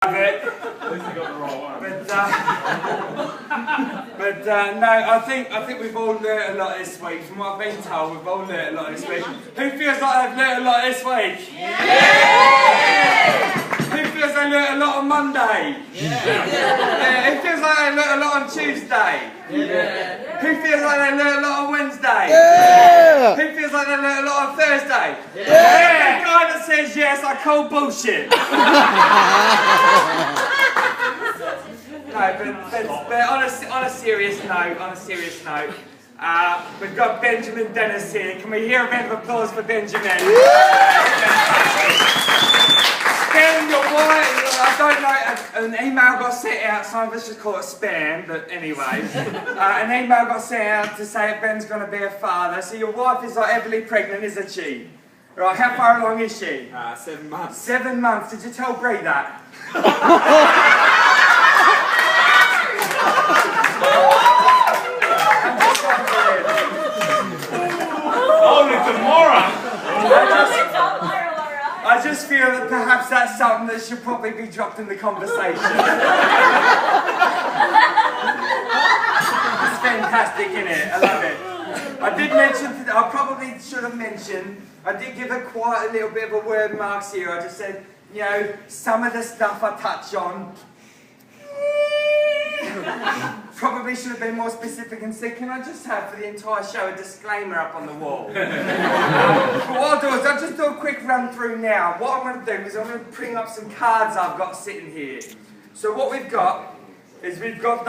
At least I got the right one. No, I think we've all learnt a lot this week. From what I've been told, we've all learnt a lot this week. Who feels like they've learnt a lot this week? Yeah! Who feels they learnt a lot on Monday? Yeah! Who feels like they learnt a lot on Tuesday? Yeah! Who feels like they learnt a lot on Wednesday? Yeah! Who feels like they learnt a lot on Thursday? Yeah! The guy that says yes, I call bullshit. No, but on a serious note, we've got Benjamin Dennis here. Can we hear a bit of applause for Benjamin? Ben, your wife, I don't know, an email got sent out, some of us just call it spam, but anyway. An email got sent out to say that Ben's going to be a father, so your wife is like heavily pregnant, isn't she? Right, how far along is she? 7 months. 7 months, did you tell Bree that? Only tomorrow! I just feel that perhaps that's something that should probably be dropped in the conversation. It's fantastic, isn't it? I love it. I did mention, I probably should have mentioned, I did give her quite a little bit of a word marks here. I just said, you know, some of the stuff I touch on, probably should have been more specific and said, can I just have for the entire show a disclaimer up on the wall? But what I'll do is I'll just do a quick run through now. What I'm going to do is I'm going to bring up some cards I've got sitting here. So what we've got is we've got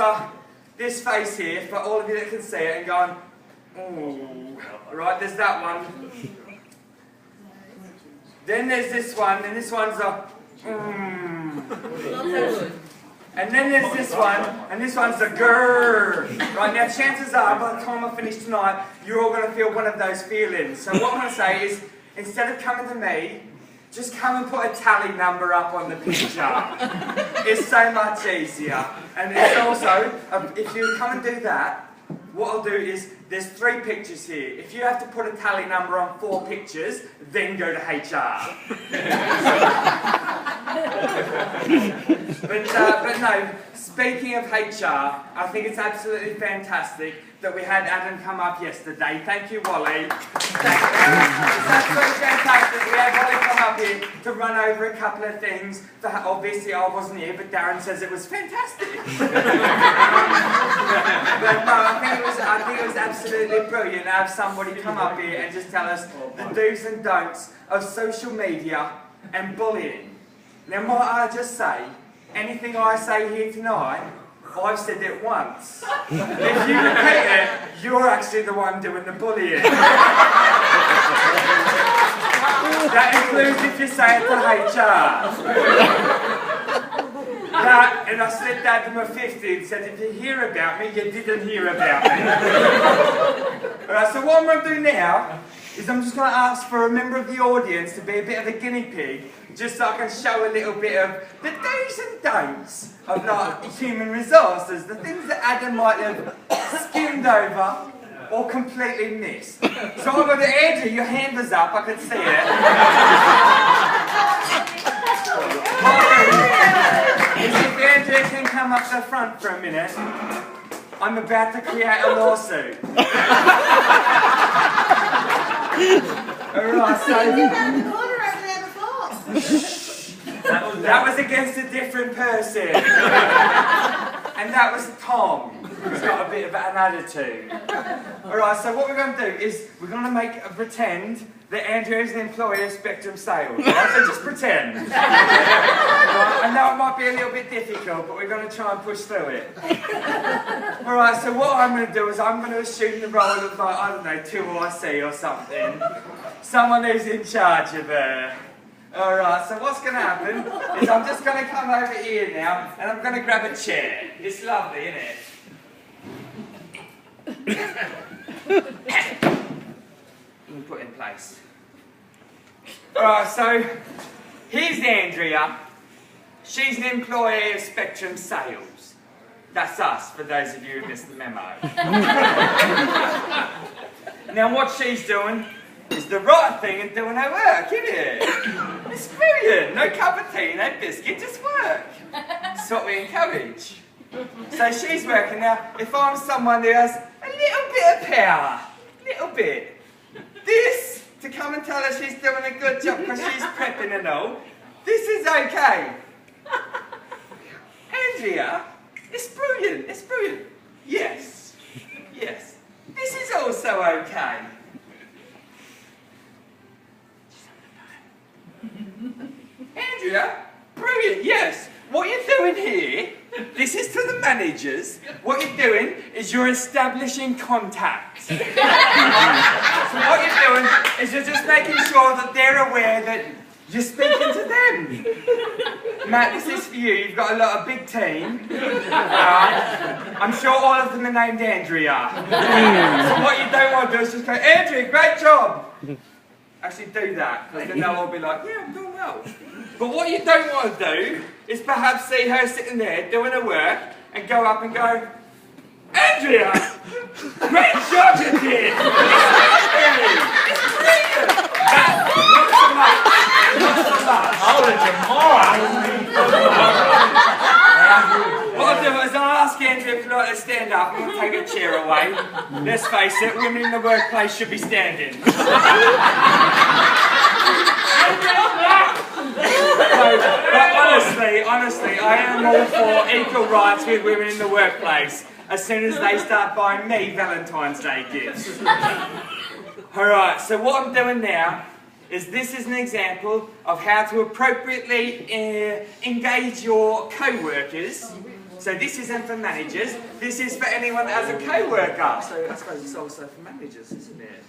this face here for all of you that can see it and going, ooh, right, there's that one. Then there's this one, and this one's a and then there's this one, and this one's a grrr. Right, now chances are, by the time I finish tonight, you're all going to feel one of those feelings. So what I'm going to say is, instead of coming to me, just come and put a tally number up on the picture. It's so much easier. And it's also, if you come and do that, what I'll do is, there's 3 pictures here. If you have to put a tally number on 4 pictures, then go to HR. But no, speaking of HR, I think it's absolutely fantastic that we had Adam come up yesterday. Thank you, Wally. It's absolutely fantastic we had Wally come up here to run over a couple of things. Obviously, I wasn't here, but Darren says it was fantastic. But no, I think it was absolutely brilliant to have somebody come up here and just tell us the do's and don'ts of social media and bullying. Now, might I just say, anything I say here tonight, I've said it once. If you repeat it, you're actually the one doing the bullying. That includes if you say it to HR. And I said that to my 50 and said, if you hear about me, you didn't hear about me. Alright, so what I'm going to do now is I'm just going to ask for a member of the audience to be a bit of a guinea pig, just so I can show a little bit of the do's and don'ts of like human resources, the things that Adam might have skimmed over or completely missed. So I've got to Andrew, your hand was up, I could see it. If Andrew can come up the front for a minute, I'm about to create a lawsuit. Alright, so... That was against a different person. And that was Tom, who's got a bit of an attitude. Alright, so what we're going to do is we're going to pretend that Andrew is an employee of Spectrum Sales. Right? So just pretend. Right? I know it might be a little bit difficult, but we're going to try and push through it. Alright, so what I'm going to do is I'm going to assume the role of, like, I don't know, 2IC or something. Someone who's in charge of her. Alright, so what's going to happen is I'm just going to come over here now and I'm going to grab a chair. It's lovely, isn't it? Let me put it in place. Alright, so here's Andrea. She's an employee of Spectrum Sales. That's us, for those of you who missed the memo. Now what she's doing is the right thing and doing her work, isn't it? It's brilliant. No cup of tea, no biscuit, just work. That's what we encourage. So she's working now. If I'm someone who has a little bit of power, little bit, this, to come and tell her she's doing a good job because she's prepping and all, this is okay. Andrea, it's brilliant, it's brilliant. Yes, yes. This is also okay. Andrea, brilliant, yes. What you're doing here, this is to the managers. What you're doing is you're establishing contacts. So what you're doing is you're just making sure that they're aware that you're speaking to them. Matt, this is for you. You've got a lot of big team. I'm sure all of them are named Andrea. So what you don't want to do is just go, Andrea, great job. Actually do that, because then they'll all be like, yeah, I'm doing well. But what you don't want to do is perhaps see her sitting there doing her work and go up and go, Andrea, great job you did. It's brilliant. Not so much. Not so much. What I'll do is I'll ask Andrea if you'd like to stand up and we'll take a chair away. Let's face it, women in the workplace should be standing. But honestly, I am all for equal rights with women in the workplace as soon as they start buying me Valentine's Day gifts. Alright, so what I'm doing now is this is an example of how to appropriately engage your co-workers. So this isn't for managers, this is for anyone that has a co-worker. So I suppose it's also for managers, isn't it?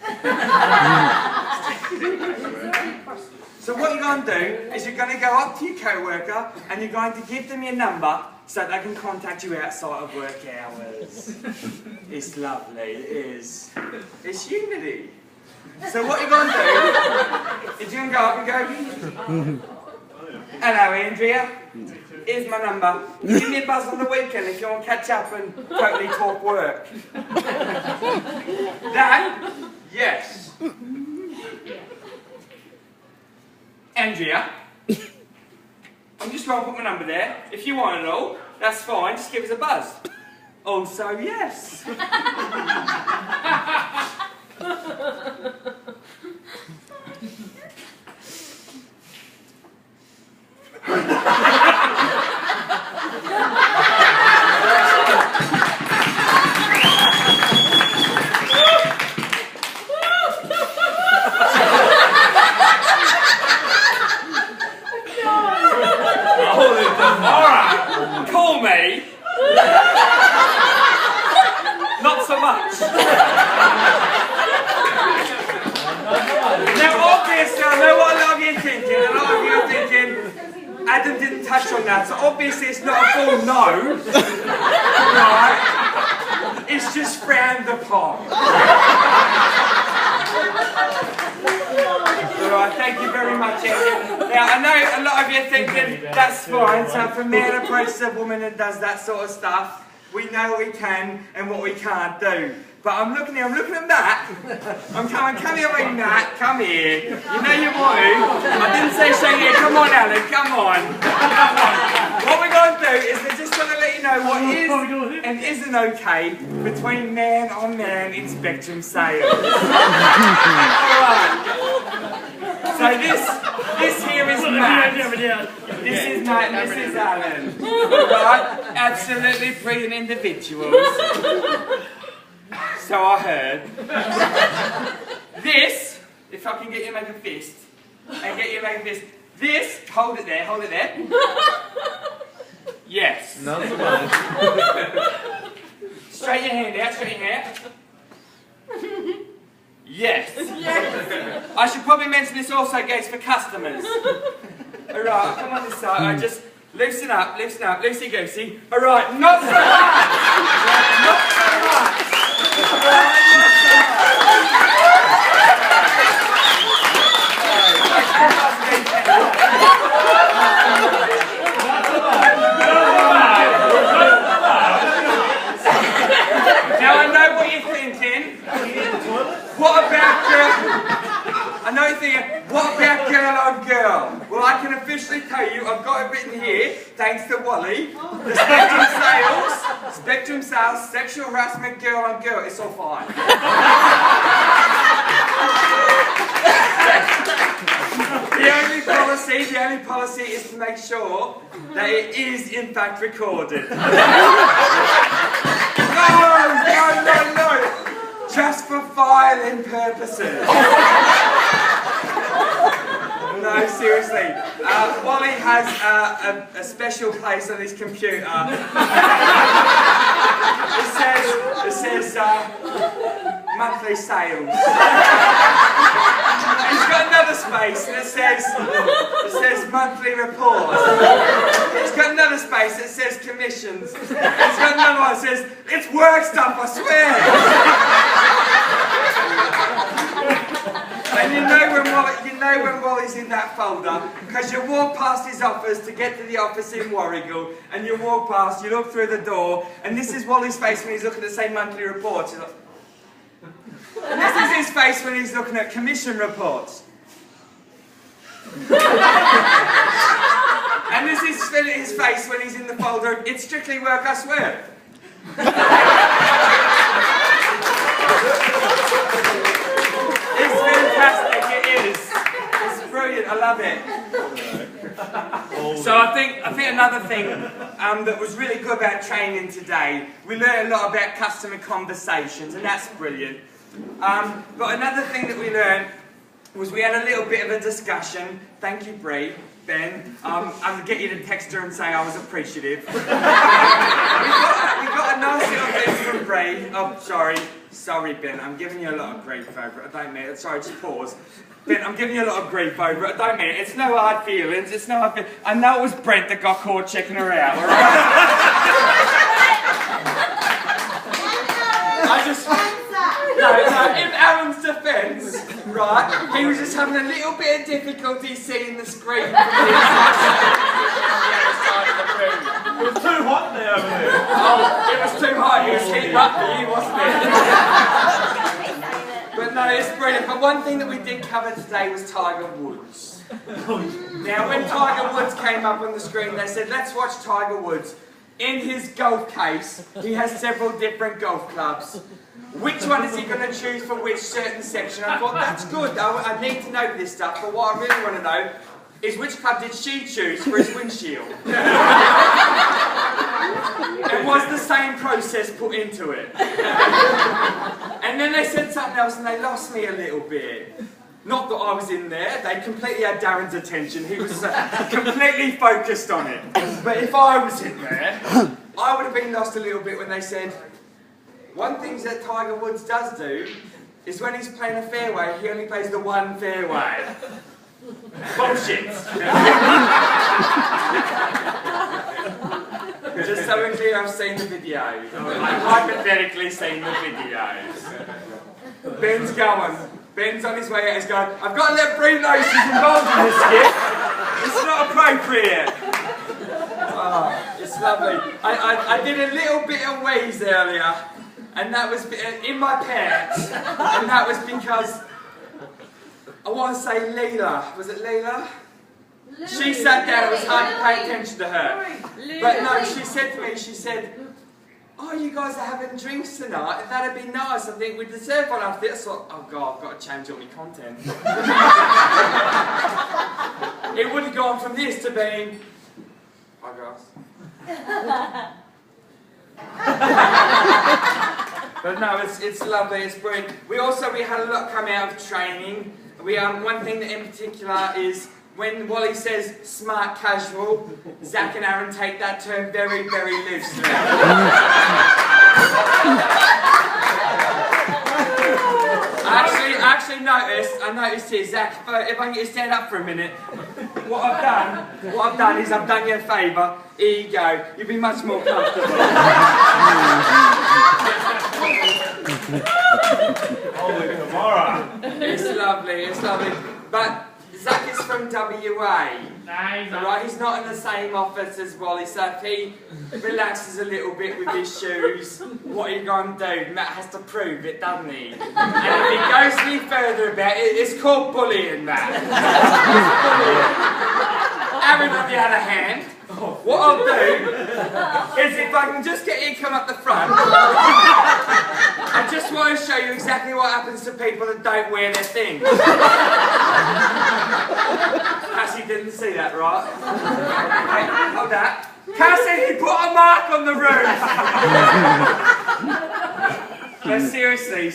So what you're going to do is you're going to go up to your co-worker and you're going to give them your number so they can contact you outside of work hours. It's lovely, it is. It's unity. So what you're going to do is you're going to go up and go, hello Andrea, here's my number. Give me a buzz on the weekend if you want to catch up and totally talk work. That? Yes. Andrea, I'm just going to put my number there. If you want it all, that's fine, just give us a buzz. Also, yes. Alright, call me. Not so much. Now obviously I know what a lot of you are thinking. A lot of you are thinking, Adam didn't touch on that, so obviously it's not a full no. Right? It's just frowned upon. Alright, thank you very much, Andrea. Now, I know a lot of you are thinking, that's fine, so if a man approaches a woman and does that sort of stuff, we know what we can and what we can't do. But I'm looking at Matt. I'm coming here, Matt, come here. You know you want to. I didn't say shake here, come on, Alan, come on. What we're going to do is we're just going to let you know what is and isn't okay between man on man in Spectrum sales. Alright. So this here is Matt. This is Matt, this is Alan. Right? Absolutely brilliant individuals. So I heard. This, if I can get you to make a fist, and get you to make a fist. This, hold it there. Yes. Not so much. Straighten your hand out, Yes. I should probably mention this also goes for customers. Alright, come on this side. Alright, just loosen up, loosey goosey. Alright, not so much! Not so much! Now I know what you're thinking. What about girl? I know you're thinking, what about girl on girl? Well, I can officially tell you, I've got it written here, thanks to what? Wally, the Spectrum Sales, sexual harassment, girl on girl, it's all fine. The only policy is to make sure that it is in fact recorded. No! Just for filing purposes. No, seriously. Wally has a special place on his computer. It says monthly sales. He's got another space that says monthly reports. He's got another space that says commissions. He's got another one that says it's work stuff, I swear. And you know when Wally's in that folder, because you walk past his office to get to the office in Warrigal, and you walk past, you look through the door, and this is Wally's face when he's looking at the same monthly reports. He's like, and this is his face when he's looking at commission reports. And this is his face when he's in the folder, it's strictly work, I swear. It's fantastic, it is. It's brilliant, I love it. So I think another thing that was really good about training today, we learned a lot about customer conversations, and that's brilliant. But another thing that we learned was we had a little bit of a discussion. Thank you, Bree. Ben, I'll get you to text her and say I was appreciative. we got a nice little thing from Bree. Oh, sorry, Ben. I'm giving you a lot of grief over it. I don't mean it. Sorry, just pause. Ben, I'm giving you a lot of grief over it. I don't mean it. It's no hard feelings. It's no hard feelings. I know it was Brent that got caught checking her out. All right? No, in Aaron's defence, right, he was just having a little bit of difficulty seeing the screen from the other side of the room. It was too hot there over there. Oh, it was too hot. He was heating up for you, wasn't it? But no, it's brilliant. But one thing that we did cover today was Tiger Woods. Now, when Tiger Woods came up on the screen, they said, let's watch Tiger Woods. In his golf case, he has several different golf clubs. Which one is he going to choose for which certain section? I thought, that's good, though. I need to know this stuff, but what I really want to know is which club did she choose for his windshield? It was the same process put into it. And then they said something else and they lost me a little bit. Not that I was in there, they completely had Darren's attention. He was completely focused on it. But if I was in there, I would have been lost a little bit when they said, one thing that Tiger Woods does do is when he's playing a fairway, he only plays the one fairway. Bullshit. Just so we're clear, I've seen the videos. I've hypothetically seen the videos. Ben's going. Ben's on his way out. He's going, I've got to let Bree know she's involved in this skit. It's not appropriate. Oh, it's lovely. I did a little bit of wheeze earlier. And that was in my pants, and that was because, I want to say Leela, was it Leela? She sat down, it was hard to pay attention to her. But no, she said to me, she said, oh, you guys are having drinks tonight, that'd be nice, I think we deserve one after this. I thought, oh God, I've got to change all my content. It would have gone from this to being, hi guys. But no, it's lovely, it's brilliant. We had a lot come out of training. One thing that in particular is when Wally says smart casual, Zach and Aaron take that term very, very loosely. I noticed here, Zach, if I can get you to stand up for a minute, what I've done is I've done you a favour. Here you go. You'll be much more comfortable. Holy tomorrow. It's lovely. But Zach is from WA. Right, he's not in the same office as Wally, so if he relaxes a little bit with his shoes, what are you going to do? Matt has to prove it, doesn't he? And if he goes any further about it, it's called bullying, Matt. Aaron, on the other hand, what I'll do is if I can just get you to come up the front, I just want to show you exactly what happens to people that don't wear their things. Cassie didn't see that, right? Okay, hold that. Cassie, you put a mark on the roof! No, seriously.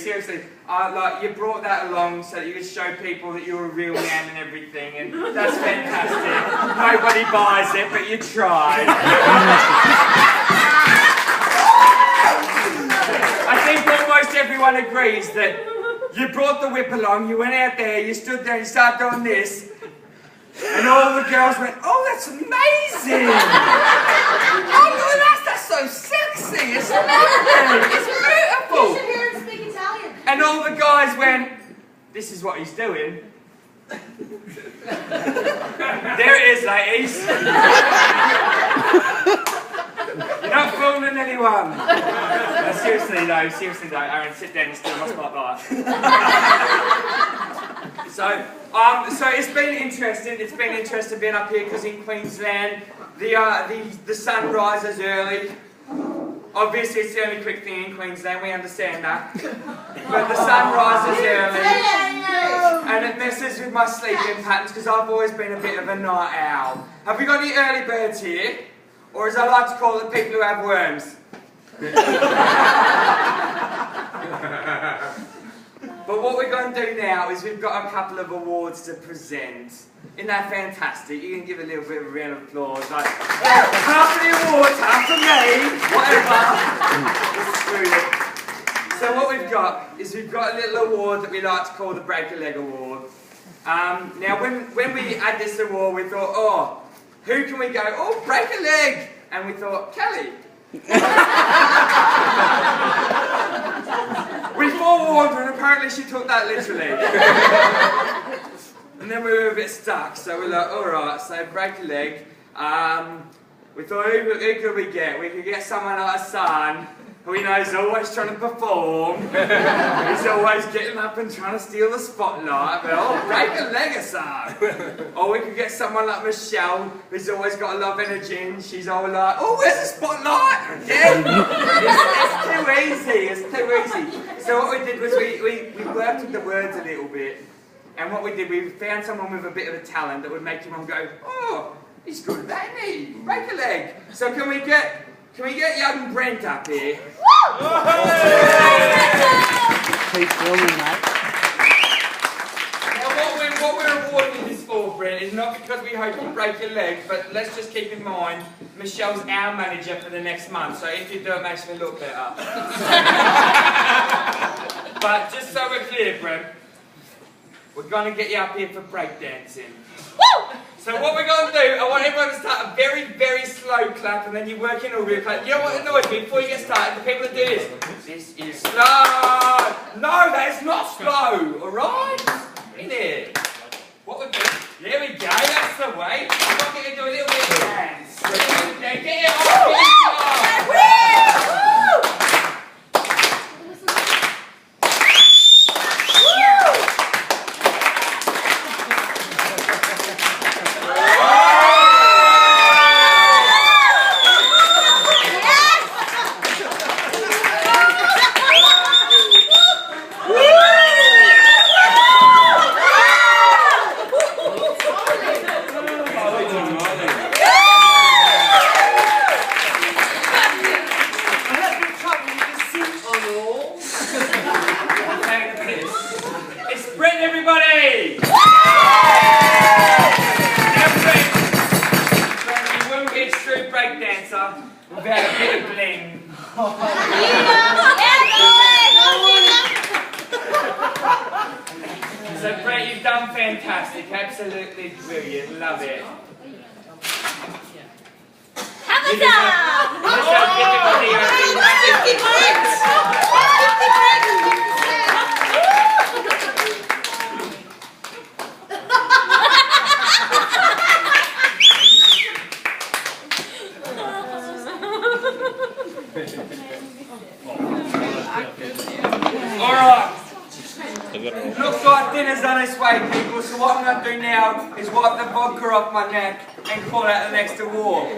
Like, you brought that along so that you could show people that you're a real man and everything, and that's fantastic. Nobody buys it, but you tried. I think almost everyone agrees that you brought the whip along, you went out there, you stood there and started doing this, and all the girls went, oh, that's amazing! Oh, look at that, that's so sexy, it's lovely, it's beautiful! You should hear him speak Italian. And all the guys went, this is what he's doing. There it is, ladies. You're not fooling anyone. No, seriously though, Aaron, sit down and steal my spotlight. So it's been interesting being up here because in Queensland, the sun rises early. Obviously, it's the only quick thing in Queensland, we understand that. But the sun rises early, and it messes with my sleeping patterns because I've always been a bit of a night owl. Have we got any early birds here? Or as I like to call it, people who have worms? But what we're going to do now is we've got a couple of awards to present. Isn't that fantastic? You can give a little bit of a round of applause. Like, half of the awards, half for me, whatever. Screw it. So what we've got is we've got a little award that we like to call the Break a Leg Award. Now when we had this award, we thought, oh, who can we go? Oh, break a leg! And we thought, Kelly. We forewarned her and apparently she took that literally. And then we were a bit stuck, so we're like, alright, so break a leg. We thought, who could we get? We could get someone like a son, who we know is always trying to perform. He's always getting up and trying to steal the spotlight. But, oh, break a leg or son. Or we could get someone like Michelle, who's always got a lot of energy, and she's all like, oh, where's the spotlight? Again? It's too easy. So what we did was we worked with the words a little bit. And what we did, we found someone with a bit of a talent that would make everyone go, oh, he's good at that, isn't he? Break a leg. So can we get young Brent up here? Woo! Keep filming, mate. Now what we're awarding this for, Brent, is not because we hope you break your leg, but let's just keep in mind, Michelle's our manager for the next month, so if you do it, makes me look better. But just so we're clear, Brent, we're going to get you up here for breakdancing. Woo! So what we're going to do, I want everyone to start a very, very slow clap and then you work in a real clap. You know what annoys me? Before you get started, the people that do this. This is slow. No, that's not slow, alright? In there. What we're doing, there we go, that's the way. I'm going to get you to do a little bit of dance. Get it off, get it So Brett, you've done fantastic, absolutely brilliant, love it. Have a time! Alright. Looks like dinner's on its way, people, so what I'm going to do now is wipe the vodka off my neck and call out the next award.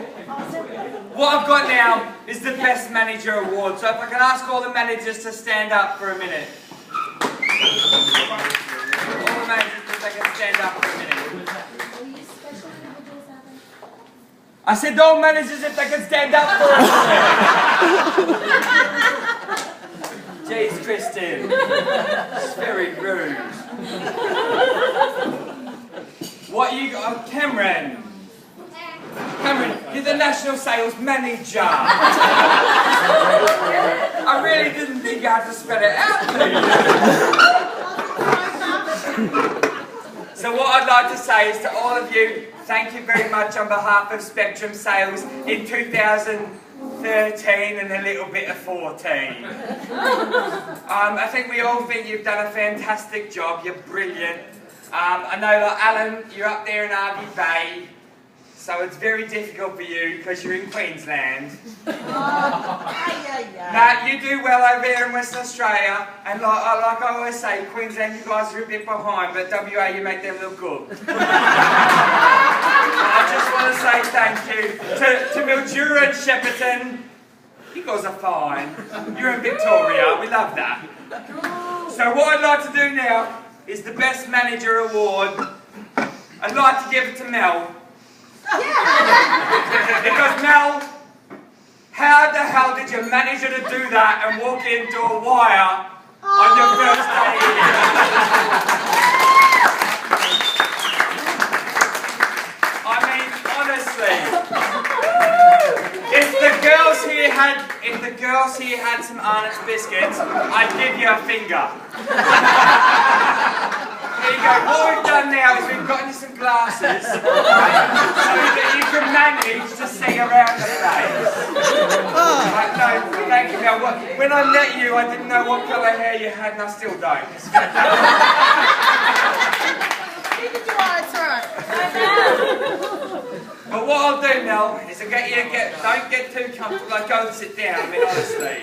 What I've got now is the Best Manager Award. So if I can ask all the managers to stand up for a minute. All the managers, if they can stand up for a minute. I said all managers, if they can stand up for a minute. Jeez, Kristen. It's very rude. What you got? Cameron. Cameron, you're the National Sales Manager. I really didn't think I had to spell it out to you. So what I'd like to say is to all of you, thank you very much on behalf of Spectrum Sales in 2013 and a little bit of 14. I think we all think you've done a fantastic job, you're brilliant. I know, like Alan, you're up there in Arby Bay. So it's very difficult for you because you're in Queensland. Now, you do well over here in Western Australia, and like I always say, Queensland, you guys are a bit behind, but WA, you make them look good. I just want to say thank you to Mildura and Shepparton. You guys are fine. You're in Victoria, we love that. So what I'd like to do now is the Best Manager Award. I'd like to give it to Mel. Because Mel, how the hell did you manage to do that and walk into a wire on your first day here? I mean, honestly, if the girls here had some Arnott's biscuits, I'd give you a finger. There you go. What we've done now is we've gotten you some glasses so that you can manage to see around the place. Right, no, thank you, Mel. When I met you, I didn't know what colour hair you had, and I still don't. But what I'll do, Mel, is I'll get you don't get too comfortable. Like, go and sit down, I mean, honestly.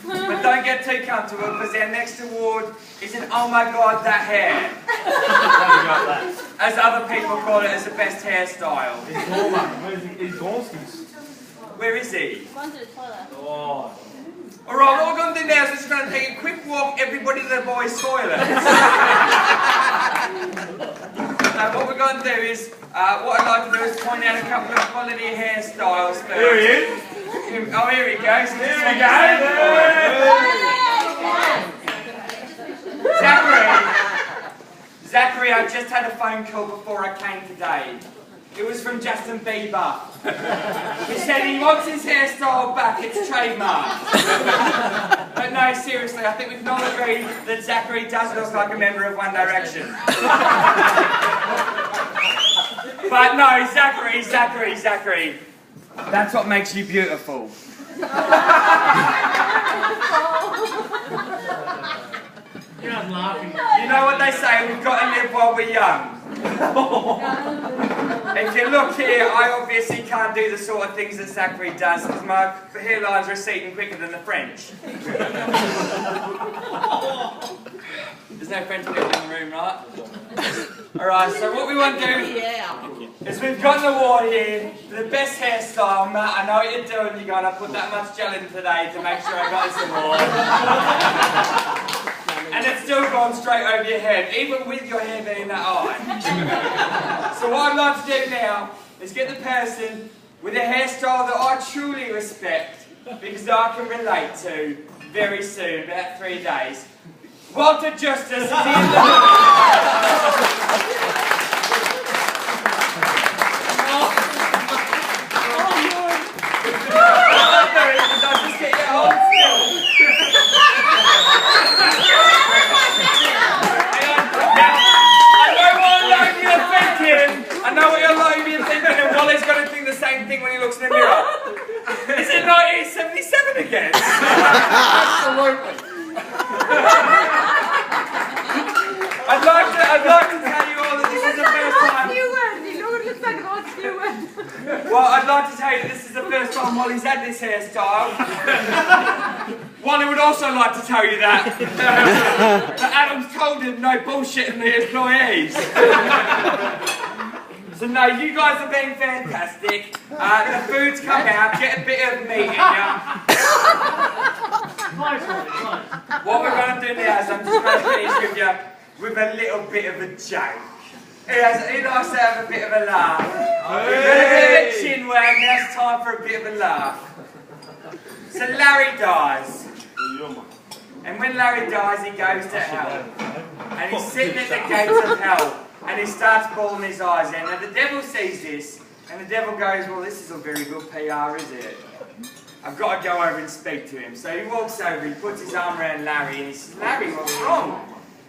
But don't get too comfortable because our next award is an oh my god, that hair. As other people call it, as the best hairstyle. He's gone. Where is he? Gone to the toilet. Oh. Alright, what we're going to do now is we're just going to take a quick walk, everybody to the boys' toilets. Now what we're going to do is, what I'd like to do is point out a couple of quality hairstyles first. Here he is. Oh, here he goes. Here we go. Zachary, I just had a phone call before I came today. It was from Justin Bieber. He said he wants his hairstyle back, it's trademarked. But no, seriously, I think we can all agree that Zachary does look like a member of One Direction. But no, Zachary. That's what makes you beautiful. You're not laughing. You know what they say, we've got to live while we're young. If you look here, I obviously can't do the sort of things that Zachary does because my hairline's receding quicker than the French. There's no French people in the room, right? Alright, so what we want to do is we've got an award here for the best hairstyle. Matt, I know what you're doing. You're going to put that much gel in today to make sure I got this award. And it's still gone straight over your head, even with your hair being that high. So what I'd like to do now is get the person with a hairstyle that I truly respect because I can relate to very soon, about 3 days. Walter Justice is in the I know what you're like being thinking, and Wally's going to think the same thing when he looks in the mirror. Is it 1977 again? Absolutely. I'd like to tell you all that this is the first time. Well, I'd like to tell you that this is the first time Wally's had this hairstyle. Wally would also like to tell you that. But Adam's told him no bullshitting the employees. So no, you guys have been fantastic. The food's come out, get a bit of meat in ya. What we're going to do now is I'm just going to finish with you with a little bit of a joke. He likes to have a bit of a laugh. We've got a bit of a chin wag, now it's time for a bit of a laugh. So Larry dies. And when Larry dies, he goes to hell. And he's sitting at the gates of hell. And he starts bawling his eyes out. Now the devil sees this, and the devil goes, well, this isn't very good PR, is it? I've got to go over and speak to him. So he walks over, he puts his arm around Larry, and he says, Larry, what's wrong?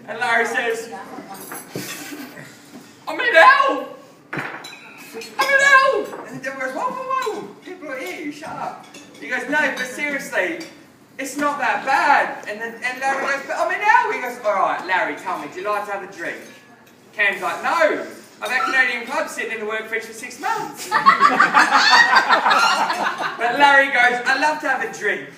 And Larry says, I'm in hell! I'm in hell! And the devil goes, whoa, whoa, whoa, people are here, shut up. He goes, no, but seriously, it's not that bad. And Larry goes, but I'm in hell. He goes, all right, Larry, tell me, do you like to have a drink? Cam's like, no, I've had Canadian club sitting in the work fridge for 6 months. But Larry goes, I love to have a drink.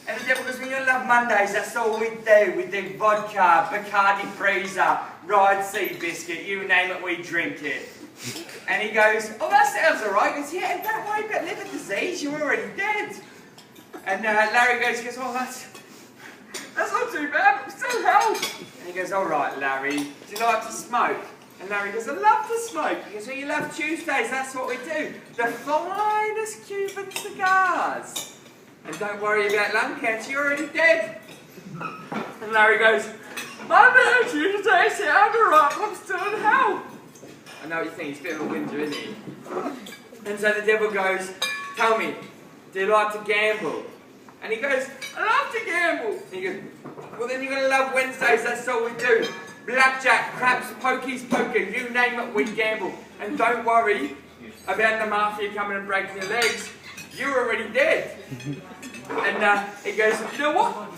And the devil goes, we don't love Mondays, that's all we do. We do vodka, Bacardi Freezer, Ride Sea Biscuit, you name it, we drink it. And he goes, oh, that sounds all right. He goes, yeah, and don't worry about liver disease, you're already dead. And Larry goes, oh, that's not too bad, I'm still healthy. And he goes, all right, Larry, do you like to smoke? And Larry goes, I love to smoke. He goes, well, you love Tuesdays, that's what we do. The finest Cuban cigars. And don't worry about lung cancer, you're already dead. And Larry goes, Monday and Tuesday sound alright, I'm still in hell. I know what you think, he's a bit of a whinger, isn't he? And so the devil goes, tell me, do you like to gamble? And he goes, I love to gamble. And he goes, well then you're going to love Wednesdays, that's all we do. Blackjack, craps, pokies, poker, you name it, we gamble. And don't worry about the mafia coming and breaking your legs. You're already dead. And he goes, you know what?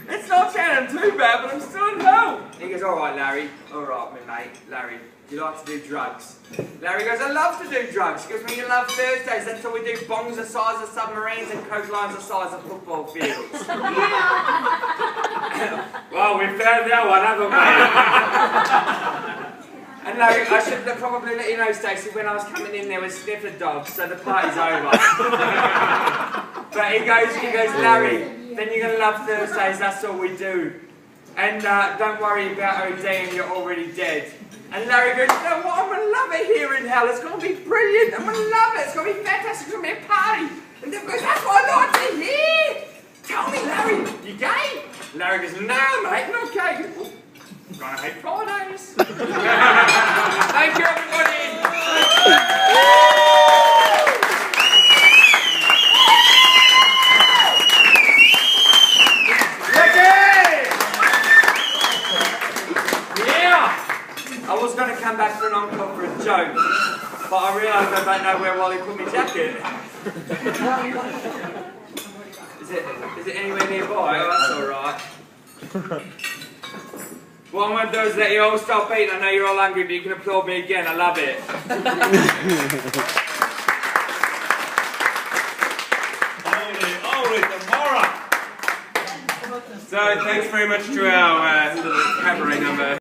It's not sounding too bad, but I'm still in hell. And he goes, all right, Larry. All right, my mate. Larry, do you like to do drugs? Larry goes, I love to do drugs. He goes, well, you love Thursdays. That's all we do. Bongs the size of submarines and coke lines the size of football fields. Well, we found that one, haven't we? And Larry, I should probably let you know, Stacey, when I was coming in there was sniffer dogs, so the party's over. But he goes, Larry, then you're going to love Thursdays, that's all we do. And don't worry about ODing, you're already dead. And Larry goes, you know what, I'm going to love it here in hell, it's going to be brilliant, I'm going to love it, it's going to be fantastic, it's going to be a party. And Deb goes, that's what I like to hear. Tell me, Larry, you gay? Larry goes, no, mate, not gay. I'm going to hate Fridays. Thank you, everybody. I was going to come back for an encore for a joke, but I realised I don't know where Wally put my jacket. Is it anywhere nearby? Oh, that's alright. What I'm going to do is let you all stop eating. I know you're all hungry, but you can applaud me again. I love it. Holy tomorrow! So, thanks very much to our little cabaret number.